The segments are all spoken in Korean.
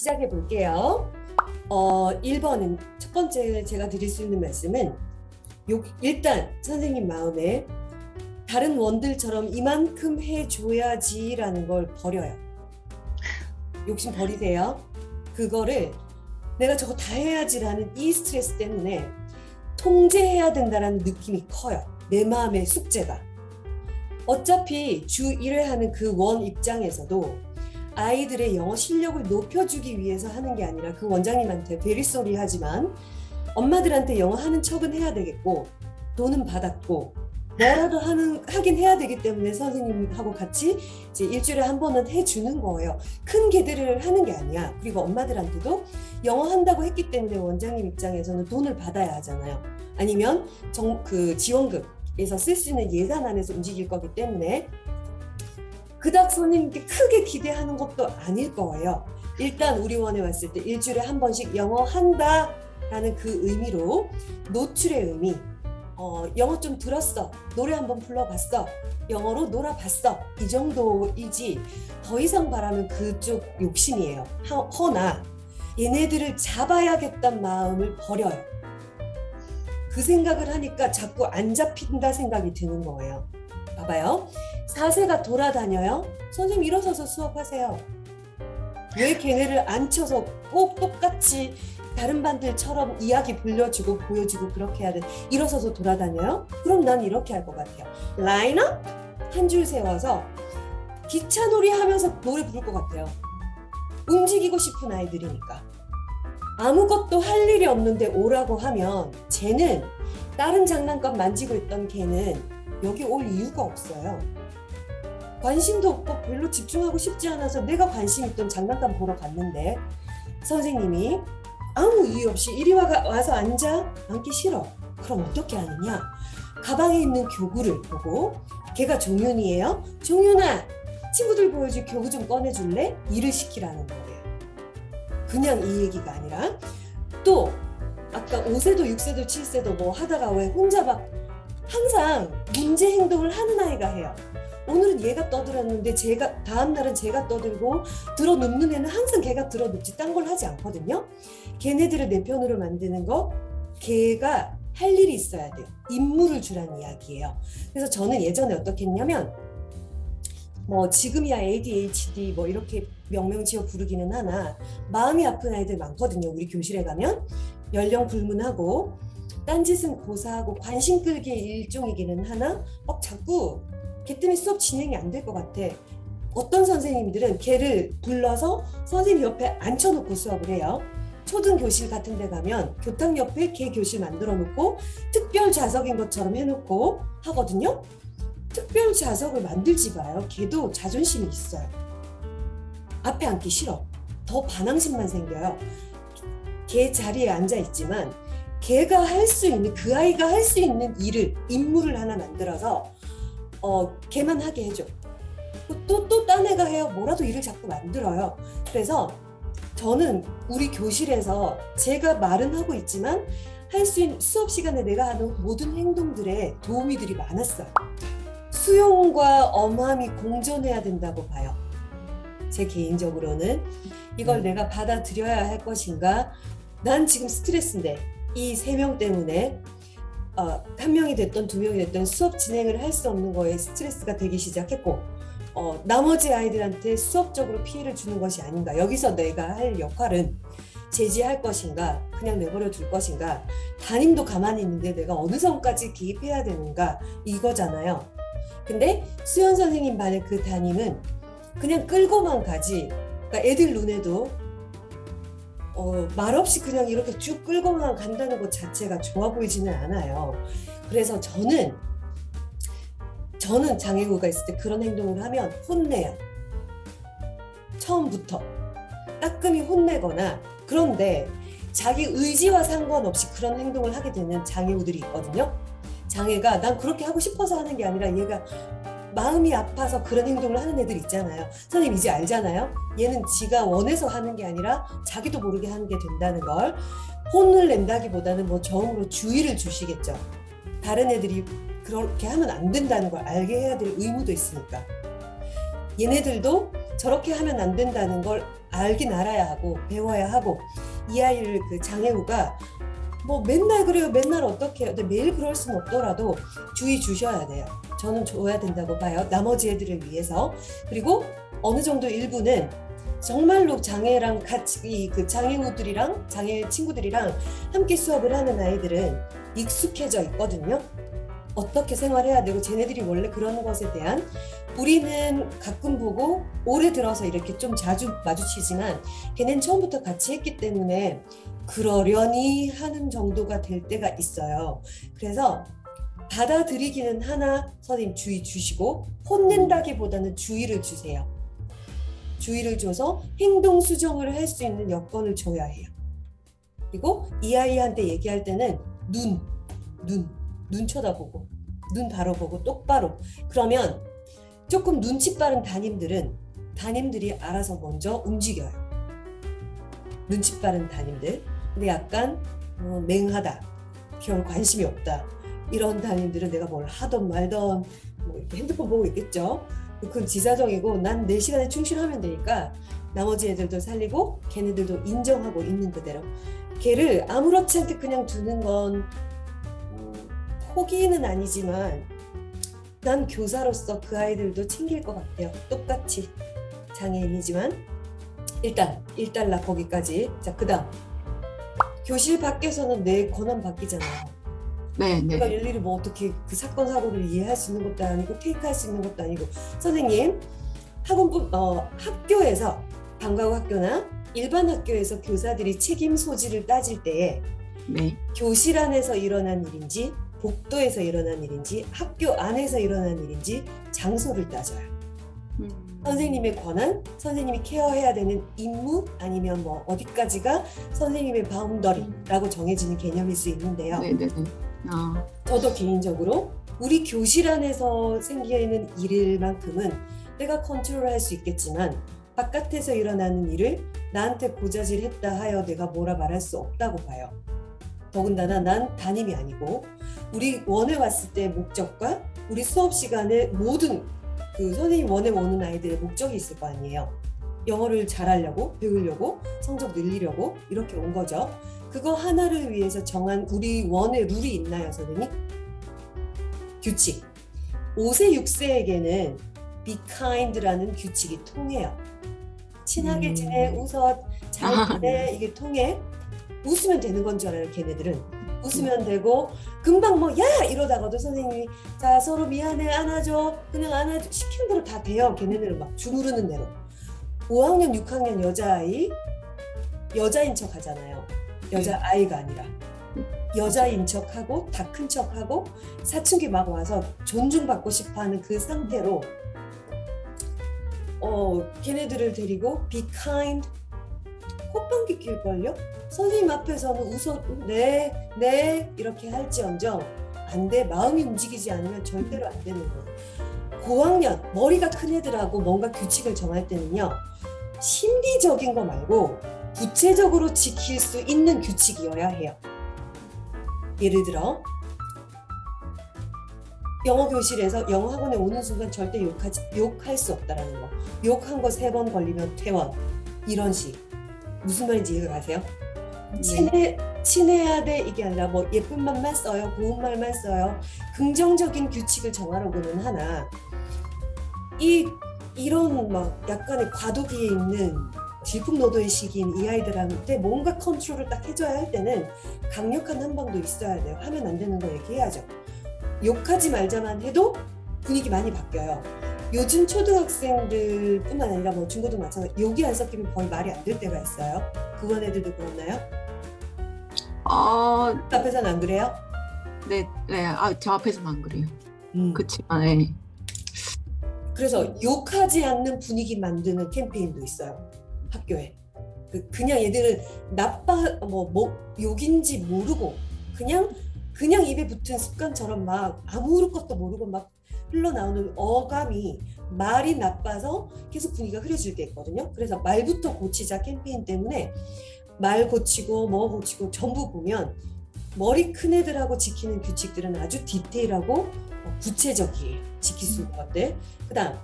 시작해 볼게요. 1번은 첫 번째 제가 드릴 수 있는 말씀은 일단 선생님 마음에 다른 원들처럼 이만큼 해줘야지라는 걸 버려요. 욕심 버리세요. 그거를 내가 저거 다 해야지라는 이 스트레스 때문에 통제해야 된다는 느낌이 커요. 내 마음의 숙제가. 어차피 주 1회 하는 그 원 입장에서도 아이들의 영어 실력을 높여주기 위해서 하는 게 아니라 그 원장님한테 베리소리 하지만 엄마들한테 영어 하는 척은 해야 되겠고 돈은 받았고 뭐라도 하긴 해야 되기 때문에 선생님하고 같이 이제 일주일에 한 번은 해주는 거예요. 큰 기대를 하는 게 아니야. 그리고 엄마들한테도 영어 한다고 했기 때문에 원장님 입장에서는 돈을 받아야 하잖아요. 아니면 그 지원금에서 쓸 수 있는 예산 안에서 움직일 거기 때문에 그닥 선생님께 크게 기대하는 것도 아닐 거예요. 일단 우리 원에 왔을 때 일주일에 한 번씩 영어 한다라는 그 의미로 노출의 의미, 영어 좀 들었어, 노래 한번 불러봤어, 영어로 놀아봤어, 이 정도이지 더 이상 바라는 그쪽 욕심이에요. 허나 얘네들을 잡아야겠다는 마음을 버려요. 그 생각을 하니까 자꾸 안 잡힌다 생각이 드는 거예요. 봐봐요. 4세가 돌아다녀요. 선생님 일어서서 수업하세요. 왜 걔네를 앉혀서 꼭 똑같이 다른 반들처럼 이야기 불려주고 보여주고 그렇게 해야 돼? 일어서서 돌아다녀요? 그럼 난 이렇게 할 것 같아요. 라인업 한 줄 세워서 기차놀이 하면서 노래 부를 것 같아요. 움직이고 싶은 아이들이니까. 아무것도 할 일이 없는데 오라고 하면 쟤는 다른 장난감 만지고 있던 걔는 여기 올 이유가 없어요. 관심도 없고 별로 집중하고 싶지 않아서 내가 관심 있던 장난감 보러 갔는데 선생님이 아무 이유 없이 이리 와서 앉아? 앉기 싫어. 그럼 어떻게 하느냐? 가방에 있는 교구를 보고 걔가 종윤이에요. 종윤아, 친구들 보여줄 교구 좀 꺼내줄래? 일을 시키라는 거예요. 그냥 이 얘기가 아니라 또 아까 5세도 6세도 7세도 뭐 하다가 왜 혼자 막 항상 문제 행동을 하는 아이가 해요. 오늘은 얘가 떠들었는데 다음 날은 제가 떠들고 들어눕는 애는 항상 걔가 들어눕지 딴 걸 하지 않거든요. 걔네들을 내 편으로 만드는 거 걔가 할 일이 있어야 돼요. 임무를 주라는 이야기예요. 그래서 저는 예전에 어떻게 했냐면 뭐 지금이야 ADHD 뭐 이렇게 명명 지어 부르기는 하나 마음이 아픈 아이들 많거든요. 우리 교실에 가면 연령 불문하고 딴짓은 고사하고 관심 끌기의 일종이기는 하나 자꾸 걔 때문에 수업 진행이 안 될 것 같아. 어떤 선생님들은 걔를 불러서 선생님 옆에 앉혀놓고 수업을 해요. 초등 교실 같은 데 가면 교탁 옆에 걔 교실 만들어 놓고 특별 좌석인 것처럼 해놓고 하거든요. 특별 좌석을 만들지 마요. 걔도 자존심이 있어요. 앞에 앉기 싫어. 더 반항심만 생겨요. 걔 자리에 앉아 있지만 걔가 할 수 있는 그 아이가 할 수 있는 임무를 하나 만들어서 걔만 하게 해줘. 또 딴 애가 해요. 뭐라도 일을 자꾸 만들어요. 그래서 저는 우리 교실에서 제가 말은 하고 있지만 할 수 있는 수업 시간에 내가 하는 모든 행동들에 도우미들이 많았어요. 수용과 엄함이 공존해야 된다고 봐요. 제 개인적으로는 이걸 내가 받아들여야 할 것인가. 난 지금 스트레스인데 이 3명 때문에 한 명이 됐던 2명이 됐던 수업 진행을 할 수 없는 거에 스트레스가 되기 시작했고 나머지 아이들한테 수업적으로 피해를 주는 것이 아닌가. 여기서 내가 할 역할은 제지할 것인가 그냥 내버려 둘 것인가. 담임도 가만히 있는데 내가 어느 선까지 개입해야 되는가 이거잖아요. 근데 수연 선생님 반의 그 담임은 그냥 끌고만 가지. 그러니까 애들 눈에도 말없이 그냥 이렇게 쭉 끌고만 간다는 것 자체가 좋아 보이지는 않아요. 그래서 저는 장애우가 있을 때 그런 행동을 하면 혼내요. 처음부터 따끔히 혼내거나. 그런데 자기 의지와 상관없이 그런 행동을 하게 되는 장애우들이 있거든요. 장애가 난 그렇게 하고 싶어서 하는 게 아니라 얘가 마음이 아파서 그런 행동을 하는 애들 있잖아요. 선생님 이제 알잖아요. 얘는 지가 원해서 하는 게 아니라 자기도 모르게 하는 게 된다는 걸. 혼을 낸다기보다는 뭐 저음으로 주의를 주시겠죠. 다른 애들이 그렇게 하면 안 된다는 걸 알게 해야 될 의무도 있으니까. 얘네들도 저렇게 하면 안 된다는 걸 알긴 알아야 하고 배워야 하고 이 아이를 그 장애우가 뭐 맨날 그래요. 맨날 어떻게 해요. 근데 매일 그럴 수는 없더라도 주의 주셔야 돼요. 저는 줘야 된다고 봐요. 나머지 애들을 위해서. 그리고 어느 정도 일부는 정말로 장애랑 같이 그 장애우들이랑 장애 친구들이랑 함께 수업을 하는 아이들은 익숙해져 있거든요. 어떻게 생활해야 되고 쟤네들이 원래 그런 것에 대한 우리는 가끔 보고 올해 들어서 이렇게 좀 자주 마주치지만 걔는 처음부터 같이 했기 때문에 그러려니 하는 정도가 될 때가 있어요. 그래서 받아들이기는 하나 선생님 주의 주시고 혼낸다기보다는 주의를 주세요. 주의를 줘서 행동 수정을 할 수 있는 여건을 줘야 해요. 그리고 이 아이한테 얘기할 때는 눈 쳐다보고 눈 바로 보고 똑바로. 그러면 조금 눈치 빠른 담임들이 알아서 먼저 움직여요. 눈치 빠른 담임들. 근데 약간 맹하다, 별 관심이 없다 이런 담임들은 내가 뭘 하던 말던 뭐 이렇게 핸드폰 보고 있겠죠. 그건 지사정이고 난 내 시간에 충실하면 되니까 나머지 애들도 살리고 걔네들도 인정하고 있는 그대로. 걔를 아무렇지 않게 그냥 두는 건 포기는 아니지만 난 교사로서 그 아이들도 챙길 것 같아요. 똑같이 장애인이지만 일단 1달러 거기까지. 자, 그 다음 교실 밖에서는 내 권한 바뀌잖아요. 네, 내가 네. 일일이 뭐 어떻게 그 사건 사고를 이해할 수 있는 것도 아니고 테이크할 수 있는 것도 아니고. 선생님 학교에서 방과후 학교나 일반 학교에서 교사들이 책임 소지를 따질 때에 네. 교실 안에서 일어난 일인지 복도에서 일어난 일인지 학교 안에서 일어난 일인지 장소를 따져요. 선생님의 권한, 선생님이 케어해야 되는 임무 아니면 뭐 어디까지가 선생님의 바운더리라고 정해지는 개념일 수 있는데요. 네네네. 저도 개인적으로 우리 교실 안에서 생기는 일만큼은 내가 컨트롤할 수 있겠지만 바깥에서 일어나는 일을 나한테 고자질했다 하여 내가 뭐라 말할 수 없다고 봐요. 더군다나 난 담임이 아니고 우리 원에 왔을 때 목적과 우리 수업 시간에 모든 그 선생님 원에 오는 아이들의 목적이 있을 거 아니에요. 영어를 잘하려고, 배우려고, 성적 늘리려고 이렇게 온 거죠. 그거 하나를 위해서 정한 우리 원의 룰이 있나요, 선생님? 규칙. 5세, 6세에게는 be kind라는 규칙이 통해요. 친하게 지내, 웃어, 잘 지내, 이게 통해. 웃으면 되는 건 줄 알아요, 걔네들은. 웃으면 되고 금방 뭐 야 이러다가도 선생님이 자 서로 미안해 안아줘 그냥 안아줘 시키는 대로 다 돼요. 걔네들은 막 주무르는 대로. 5학년 6학년 여자인 척 하잖아요. 여자아이가 아니라 여자인 척하고 다 큰 척하고 사춘기 막 와서 존중받고 싶어하는 그 상태로 걔네들을 데리고 be kind 콧방귀 낄걸요? 선생님 앞에서는 웃어 네 이렇게 할지언정 안 돼. 마음이 움직이지 않으면 절대로 안 되는 거예요. 고학년 머리가 큰 애들하고 뭔가 규칙을 정할 때는요. 심리적인 거 말고 구체적으로 지킬 수 있는 규칙이어야 해요. 예를 들어 영어 교실에서 영어 학원에 오는 순간 절대 욕할 수 없다라는 거. 욕한 거 3번 걸리면 퇴원. 이런 식. 무슨 말인지 이해가 가세요? 친해야 돼 이게 아니라 뭐 예쁜 말만 써요. 고운 말만 써요. 긍정적인 규칙을 정하려고는 하나 이런 막 약간의 과도기에 있는 질풍노도의 시기인 이 아이들한테 뭔가 컨트롤을 딱 해줘야 할 때는 강력한 한방도 있어야 돼요. 하면 안 되는 거 얘기해야죠. 욕하지 말자만 해도 분위기 많이 바뀌어요. 요즘 초등학생들 뿐만 아니라 뭐 중고등 마찬가지 욕이 안 섞이면 거의 말이 안 될 때가 있어요. 그건 애들도 그렇나요? 앞에서는 안 그래요? 네. 저 앞에서는 안 그래요. 그치만, 네. 그래서 욕하지 않는 분위기 만드는 캠페인도 있어요. 학교에. 그냥 얘들은 욕인지 모르고 그냥 입에 붙은 습관처럼 막 아무것도 모르고 막 흘러나오는 어감이 말이 나빠서 계속 분위기가 흐려질 때 있거든요. 그래서 말부터 고치자 캠페인 때문에 말 고치고 뭐 고치고 전부 보면 머리 큰 애들하고 지키는 규칙들은 아주 디테일하고 구체적이에요. 지킬 수 있는 것들. 그 다음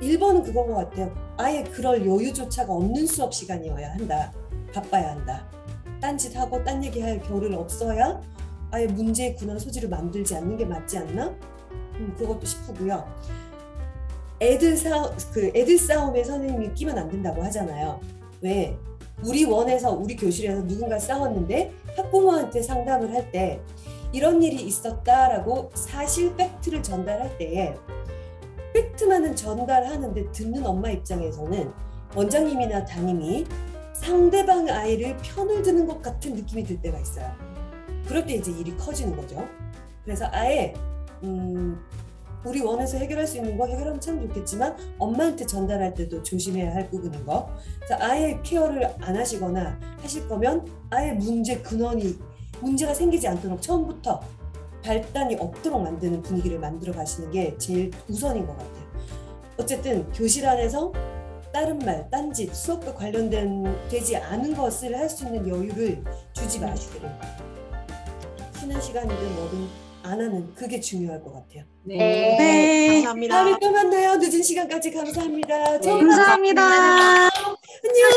1번은 그건 것 같아요. 아예 그럴 여유조차가 없는 수업 시간이어야 한다. 바빠야 한다. 딴짓하고 딴 얘기할 겨를 없어야 아예 문제의 근원 소지를 만들지 않는 게 맞지 않나? 그것도 싶고요. 애들 싸움에 선생님이 끼면 안 된다고 하잖아요. 왜? 우리 원에서 우리 교실에서 누군가 싸웠는데 학부모한테 상담을 할 때 이런 일이 있었다라고 사실 팩트를 전달할 때에 팩트만은 전달하는데 듣는 엄마 입장에서는 원장님이나 담임이 상대방 아이를 편을 드는 것 같은 느낌이 들 때가 있어요. 그럴 때 이제 일이 커지는 거죠. 그래서 아예 우리 원에서 해결할 수 있는 거 해결하면 참 좋겠지만 엄마한테 전달할 때도 조심해야 할 부분인 거. 그래서 아예 케어를 안 하시거나 하실 거면 아예 문제가 생기지 않도록 처음부터 발단이 없도록 만드는 분위기를 만들어 가시는 게 제일 우선인 것 같아요. 어쨌든 교실 안에서 다른 말, 딴짓, 수업과 되지 않은 것을 할 수 있는 여유를 주지 마시기를. 쉬는 시간이든 뭐든 안 하는 그게 중요할 것 같아요. 네. 감사합니다. 다음에 또 만나요. 늦은 시간까지 감사합니다. 감사합니다. 안녕.